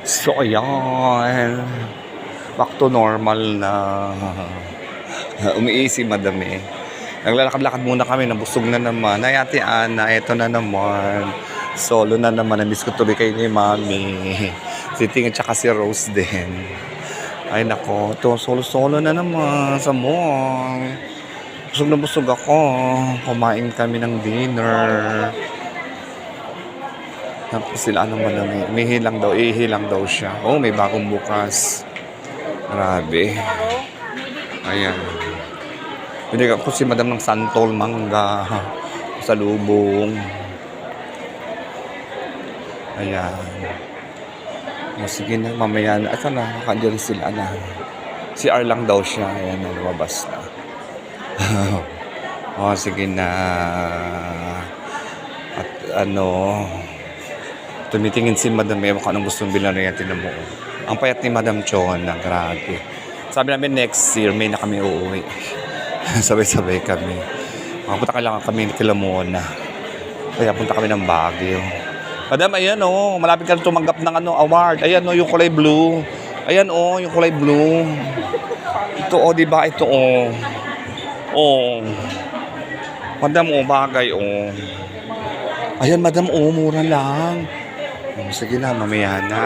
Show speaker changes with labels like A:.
A: So, ayan. Back to normal na. Umiisi madam eh. Naglalakad-lakad muna kami, nabusog na naman. Ay, Ate Ana, eto na naman. Solo na naman. Namiss ko tuloy kayo ni Mami. Si Ting at saka si Rose din. Ay, nako. Ito, solo-solo na naman sa mall. Busog na busog ako. Kumain kami ng dinner. Tapos sila ano man namin. Ihilang daw siya. Oh, may bagong bukas. Grabe. Ayan. Binigyan ko si Madam ng santol, mangga, sa lubong. Ayan. O, sige na, mamaya na. Asa na, kandiyan sila na. Si R lang daw siya. Ayan, lumabas na. O, sige na. At ano, tumitingin si Madam Ewa kung anong gustong bilan na yan. Tinan mo. Ang payat ni Madam Chona, grabe. Sabi namin next year, may na kami uuwi. Sabay-sabay kami. Punta kailangan kami kila Mona. Kaya punta kami ng Baguio. Madam, ayan o. Malapit ka na tumanggap ng award. Ayan o, yung kulay blue. Ayan o, yung kulay blue. Ito o, diba? Ito o. O. Madam o, bagay o. Ayan, madam o, mura lang. Sige na, mamaya na.